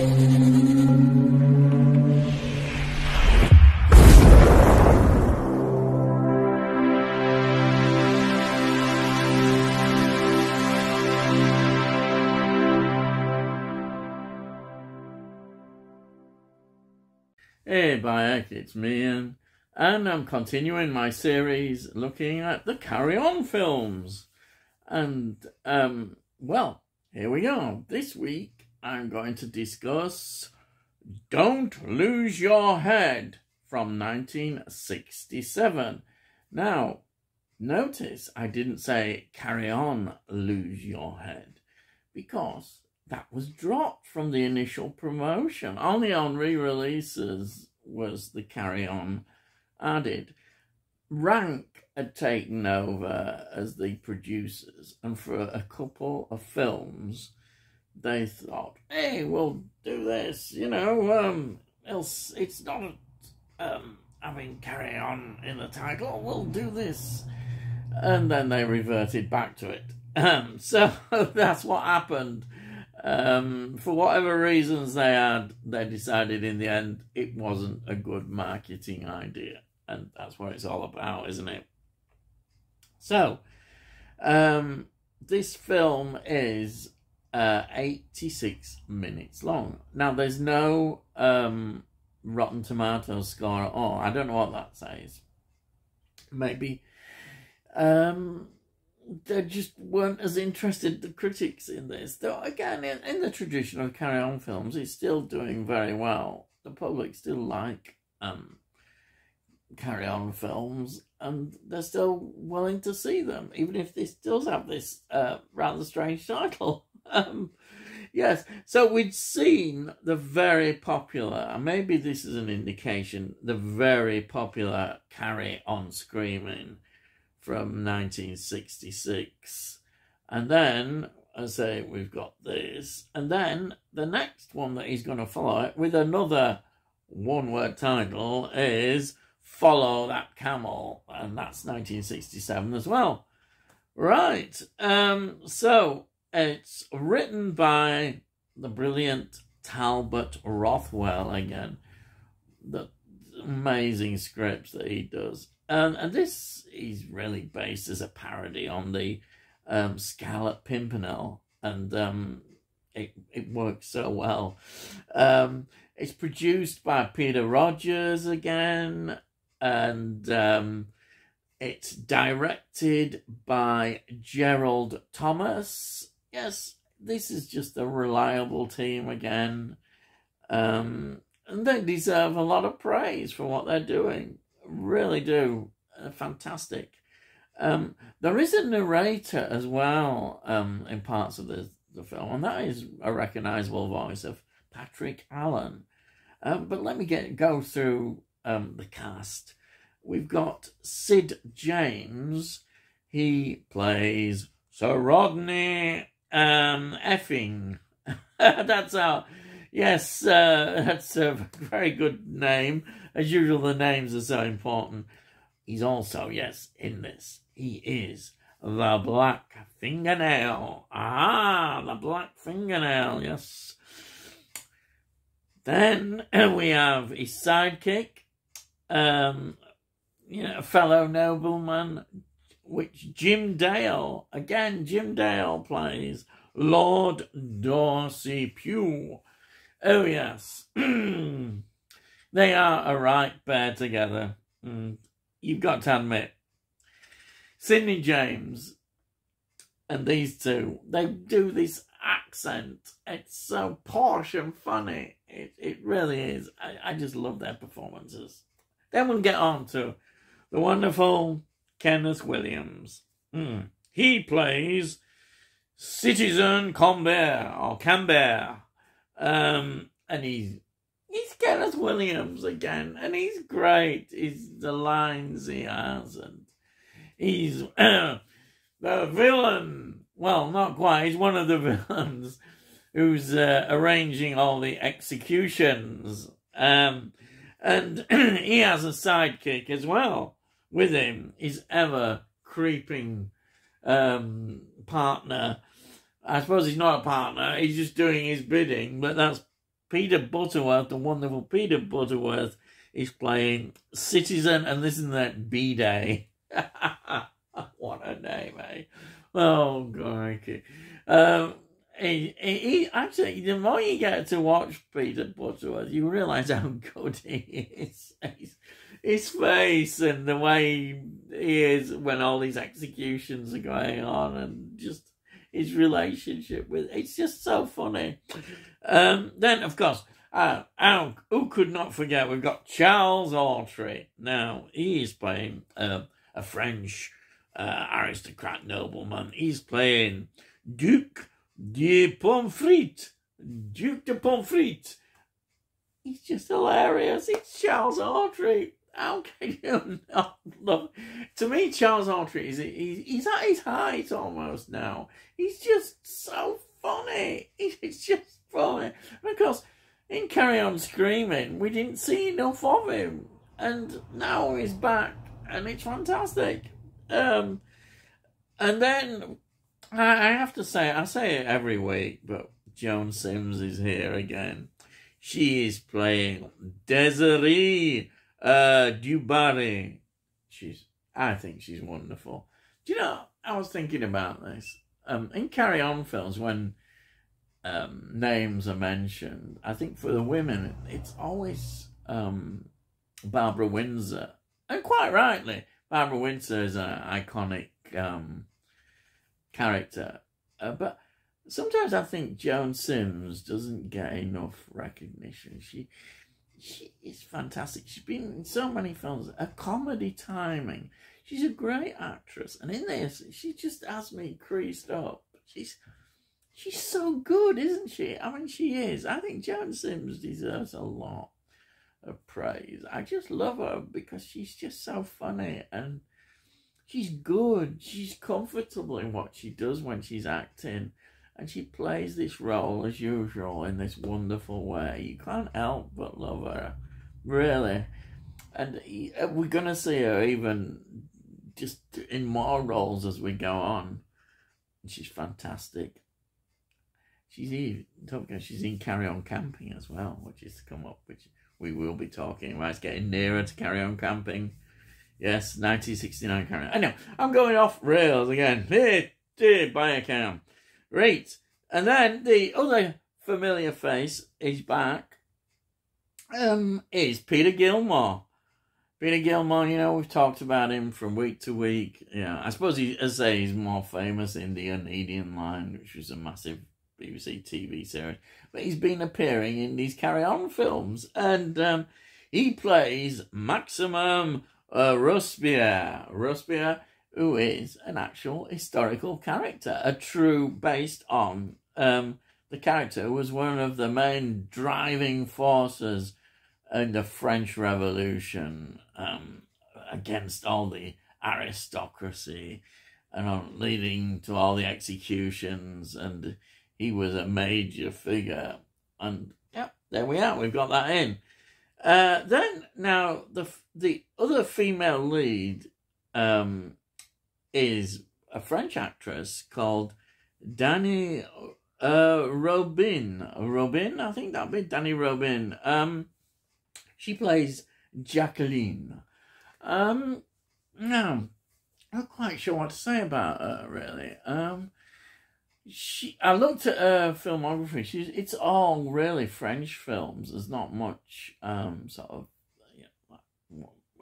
Hey Bayek, it's me Ian, and I'm continuing my series looking at the Carry On films. And, well, here we go. This week I'm going to discuss Don't Lose Your Head from 1967. Now, notice I didn't say Carry On, Lose Your Head, because that was dropped from the initial promotion. Only on re-releases was the Carry On added. Rank had taken over as the producers, and for a couple of films, they thought, hey, we'll do this, else it's not having Carry On in the title, we'll do this. And then they reverted back to it. So that's what happened. For whatever reasons they decided in the end it wasn't a good marketing idea. And that's what it's all about, isn't it? So, this film is 86 minutes long. Now, there's no Rotten Tomatoes score at all. I don't know what that says. Maybe they just weren't as interested, the critics, in this. Though, again, in the tradition of Carry On films, it's still doing very well. The public still like Carry On films, and they're still willing to see them, even if this does have this rather strange title. Yes, so we'd seen the very popular, and maybe this is an indication, the very popular Carry On Screaming from 1966. And then, I say, we've got this. And then the next one that he's going to follow it with another one-word title is Follow That Camel. And that's 1967 as well. Right. So it's written by the brilliant Talbot Rothwell again. The amazing scripts that he does. And this is really based as a parody on the Scarlet Pimpernel, and it works so well. It's produced by Peter Rogers again, and it's directed by Gerald Thomas. Yes, this is just a reliable team again, and they deserve a lot of praise for what they're doing. Really do. Fantastic. There is a narrator as well in parts of the film, and that is a recognisable voice of Patrick Allen. But let me go through the cast. We've got Sid James. He plays Sir Rodney Effing. That's our... Yes, that's a very good name. As usual, the names are so important. He's also, yes, in this. He is the Black Fingernail. Ah, the Black Fingernail, yes. Then we have his sidekick, a fellow nobleman, which Jim Dale, again, Jim Dale plays Lord Dorsey Pugh. Oh, yes. They are a right pair together. You've got to admit. Sidney James and these two, they do this accent. It's so posh and funny. It really is. I just love their performances. Then we'll get on to the wonderful Kenneth Williams. He plays Citizen Cambert, or Cambert. And he's Kenneth Williams again, and he's great. He's the lines he has, and he's the villain. Well, not quite. He's one of the villains who's arranging all the executions. And he has a sidekick as well with him. His ever creeping partner. I suppose he's not a partner. He's just doing his bidding, but that's Peter Butterworth, the wonderful Peter Butterworth, is playing Citizen, and this is that B-Day. What a name, eh? Oh, God. Actually, the more you get to watch Peter Butterworth, you realise how good he is. His face and the way he is when all these executions are going on, and just his relationship with, it's just so funny. Then, of course, who could not forget, we've got Charles Autry. Now, he is playing a French aristocrat nobleman. He's playing Duc de Pomfret. Duc de Pomfret. He's just hilarious. It's Charles Autry. How can you not love? To me, Charles Autry he's at his height almost now. He's just so funny. It's just funny. And of course, in Carry On Screaming, we didn't see enough of him, and now he's back, and it's fantastic. And then I have to say, I say it every week, but Joan Sims is here again. She is playing Desiree Dubarry. I think she's wonderful. Do you know, I was thinking about this. In Carry On films, when names are mentioned, I think for the women, it's always Barbara Windsor. And quite rightly, Barbara Windsor is an iconic character. But sometimes I think Joan Sims doesn't get enough recognition. She is fantastic. She's been in so many films. A comedy timing. She's a great actress. And in this, she just has me creased up. She's so good, isn't she? I mean, she is. I think Joan Sims deserves a lot of praise. I just love her because she's just so funny, and she's good. She's comfortable in what she does when she's acting, and she plays this role as usual in this wonderful way. You can't help but love her, really. And we're going to see her even just in more roles as we go on. She's fantastic. She's in Carry On Camping as well, which is to come up, which we will be talking about. It's getting nearer to Carry On Camping. Yes, 1969 Carry On. I know, I'm going off rails again. By account. Right. And then the other familiar face is back. Is Peter Gilmore. Peter Gilmore, you know, we've talked about him from week to week. I suppose he's more famous in The Unedian Line, which was a massive BBC TV series. But he's been appearing in these Carry On films. And he plays Maximum Robespierre. Robespierre, who is an actual historical character. A true, based on the character who was one of the main driving forces in the French Revolution against all the aristocracy and leading to all the executions, and he was a major figure. And yeah, there we are, we've got that in. Then now the other female lead is a French actress called Dani Robin. Robin, I think that'd be Dani Robin. She plays Jacqueline. Now, I'm not quite sure what to say about her, really. I looked at her filmography. It's all really French films. There's not much sort of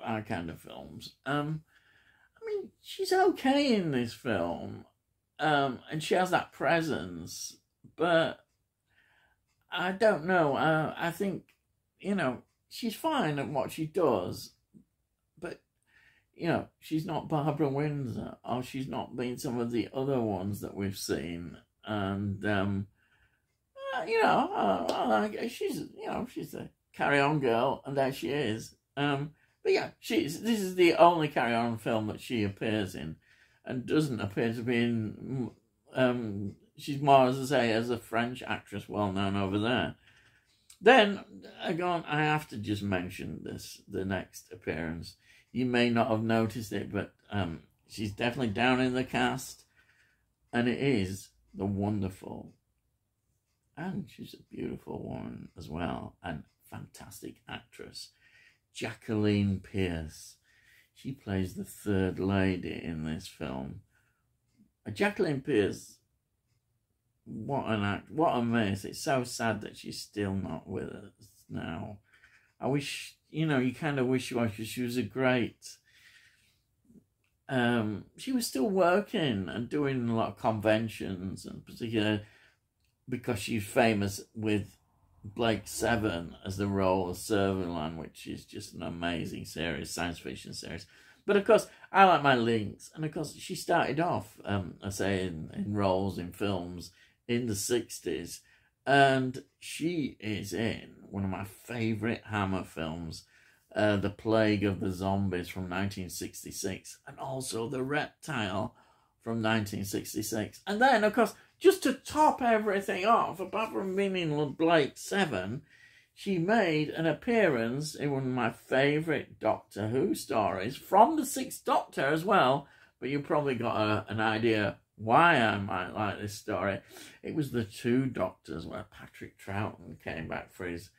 our kind of films. I mean, she's okay in this film, and she has that presence. But I don't know. I think, she's fine at what she does, but, she's not Barbara Windsor, or she's not been some of the other ones that we've seen. And, she's a Carry On girl, and there she is. But yeah, this is the only Carry On film that she appears in, and doesn't appear to be in, she's more, as I say, as a French actress well known over there. Then, again, I have to just mention the next appearance. You may not have noticed it, but she's definitely down in the cast. And it is the wonderful and she's a beautiful woman as well, and fantastic actress, Jacqueline Pearce. She plays the third lady in this film. Jacqueline Pearce, what an act, what a miss. It's so sad that she's still not with us now. I wish, you know, you kind of wish she was, because she was a great... she was still working and doing a lot of conventions, and particularly because she's famous with Blake Seven as the role of Servalan, which is just an amazing series, science fiction series. But of course, I like my links, and of course, she started off, I say, in roles in films in the 60s, and she is in one of my favourite Hammer films, The Plague of the Zombies from 1966, and also The Reptile from 1966. And then, of course, just to top everything off, apart from being in Blake Seven, she made an appearance in one of my favourite Doctor Who stories, from the Sixth Doctor as well, but you probably got an idea why I might like this story. It was The Two Doctors, where Patrick Troughton came back for his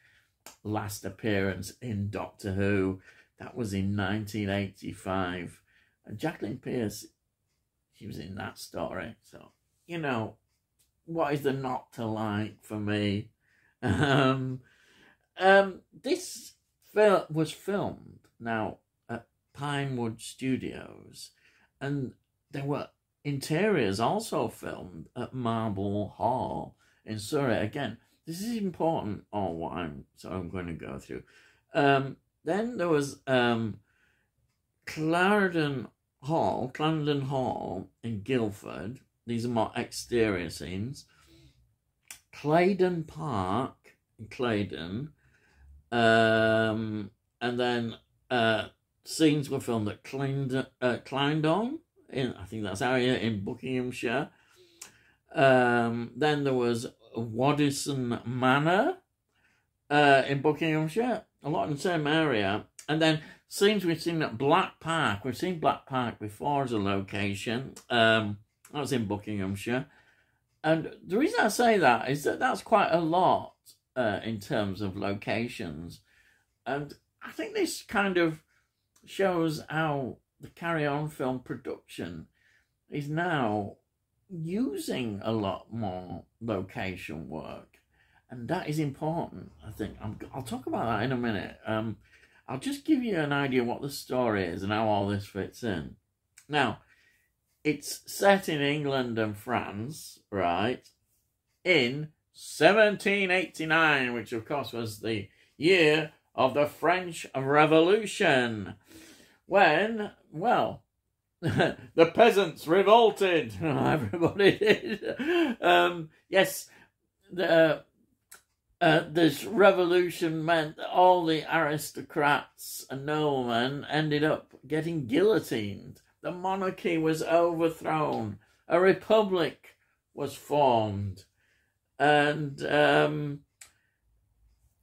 last appearance in Doctor Who. That was in 1985. And Jacqueline Pearce, she was in that story. So, you know, what is there not to like for me? This film was filmed now at Pinewood Studios, and there were interiors also filmed at Marble Hall in Surrey. Again, this is important on what I'm going to go through. Then there was Clarendon Hall in Guildford. These are more exterior scenes. Claydon Park in Claydon. And then scenes were filmed at Clarendon, I think that's area in Buckinghamshire. Then there was Waddison Manor in Buckinghamshire, a lot in the same area. And then scenes we've seen at Black Park. We've seen Black Park before as a location. That was in Buckinghamshire. And the reason I say that is that that's quite a lot in terms of locations. And I think this kind of shows how the Carry On film production is now using a lot more location work, and that is important. I think I'll talk about that in a minute. I'll just give you an idea what the story is and how all this fits in. Now, it's set in England and France, right, in 1789, which of course was the year of the French Revolution, when, well, the peasants revolted. Everybody did. Yes, this revolution meant that all the aristocrats and noblemen ended up getting guillotined. The monarchy was overthrown. A republic was formed. And the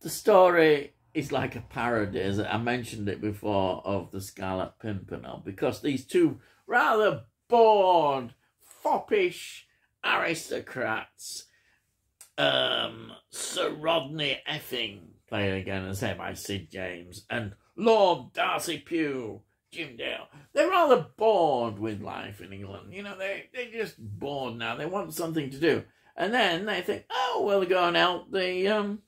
story is like a parody, as I mentioned it before, of the Scarlet Pimpernel, because these two rather bored, foppish aristocrats, Sir Rodney Effing, played again as head by Sid James, and Lord Darcy Pugh, Jim Dale, they're rather bored with life in England. You know, they're just bored now. They want something to do. And then they think, oh, well, they're going to help the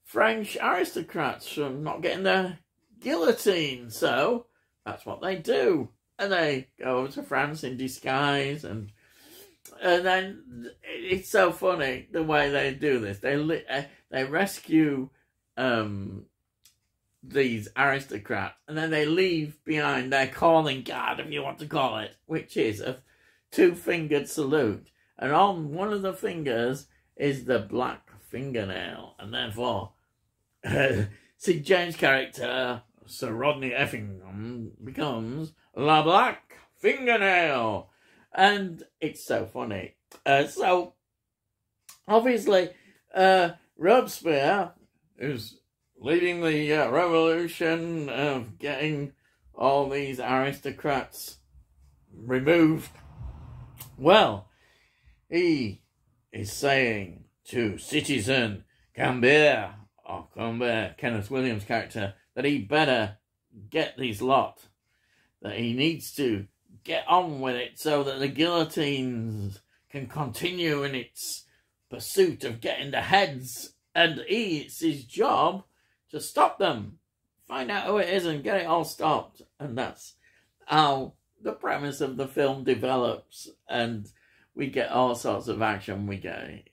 French aristocrats from not getting their guillotine. So that's what they do. And they go over to France in disguise. And then it's so funny the way they do this. They rescue these aristocrats, and then they leave behind their calling card, if you want to call it, which is a two-fingered salute. And on one of the fingers is the black fingernail. And therefore, Sid James' character, Sir Rodney Effingham, becomes La Black Fingernail. And it's so funny. So, obviously, Robespierre, who's leading the revolution of getting all these aristocrats removed, well, he is saying to Citizen Gambir, Kenneth Williams' character, that he better get these lot, that he needs to get on with it so that the guillotines can continue in its pursuit of getting the heads, and it's his job to stop them, find out who it is and get it all stopped. And that's how the premise of the film develops, and we get all sorts of action. We get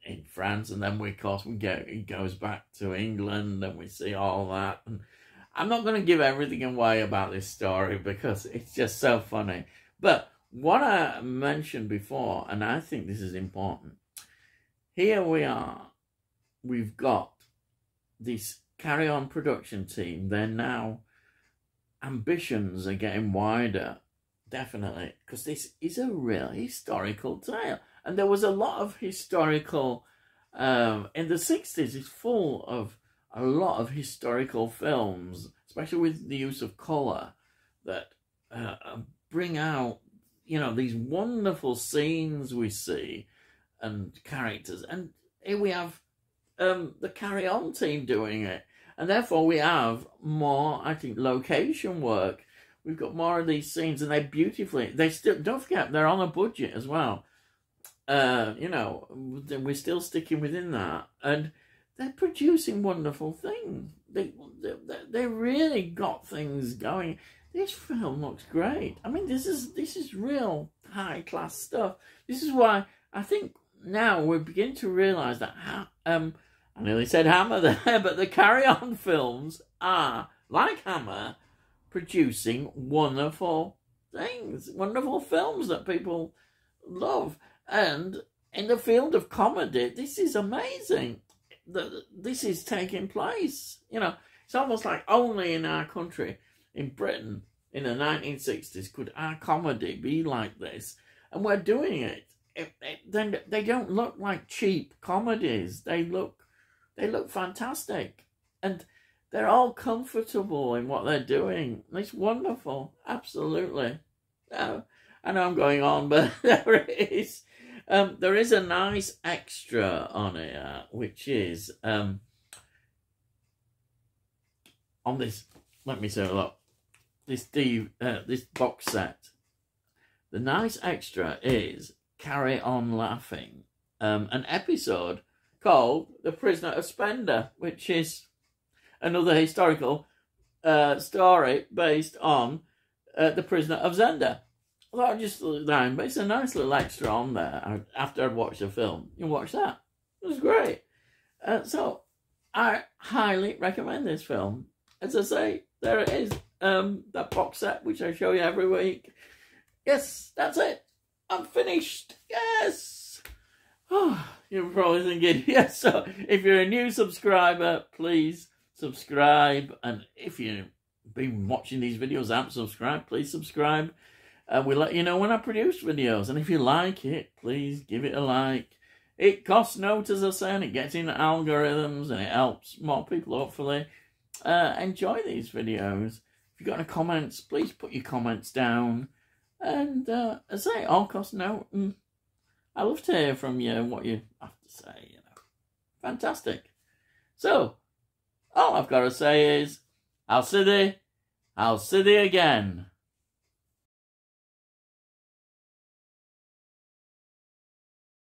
in France, and then he goes back to England, and we see all that. And I'm not going to give everything away about this story because it's just so funny. But what I mentioned before, and I think this is important, here we are. We've got this Carry On production team. They're now, ambitions are getting wider, definitely, because this is a real historical tale. And there was a lot of historical, in the 60s, it's full of a lot of historical films, especially with the use of colour, that bring out, you know, these wonderful scenes we see and characters. And here we have the Carry On team doing it. And therefore we have more, I think, location work. We've got more of these scenes, and they're beautifully, they still, don't forget, they're on a budget as well. You know, we're still sticking within that. And they're producing wonderful things. They really got things going. This film looks great. I mean, this is real high class stuff. This is why I think now we're beginning to realise that I nearly said Hammer there, but the Carry On films are, like Hammer, producing wonderful things, wonderful films that people love. And in the field of comedy, this is amazing. This is taking place. You know, it's almost like only in our country, in Britain, in the 1960s, could our comedy be like this. And we're doing it. Then they don't look like cheap comedies. They look fantastic. And they're all comfortable in what they're doing. It's wonderful. Absolutely. I know I'm going on, but there is a nice extra on it, which is on this. Let me say a lot. This box set. The nice extra is Carry On Laughing, an episode called The Prisoner of Spender, which is another historical story based on The Prisoner of Zenda. Well, I just looked down, but it's a nice little extra on there after I'd watched the film. You watch that. It was great. So I highly recommend this film. As I say, there it is. That box set, which I show you every week. Yes, that's it. I'm finished. Yes. Oh, you're probably thinking, yes. So if you're a new subscriber, please subscribe. And if you've been watching these videos, haven't subscribed, please subscribe. We'll let you know when I produce videos. And if you like it, please give it a like. It costs no, as I say, and it gets in algorithms, and it helps more people, hopefully, enjoy these videos. If you've got any comments, please put your comments down. And as I say, all costs no. I love to hear from you what you have to say, you know. Fantastic. So, all I've got to say is, I'll see thee again.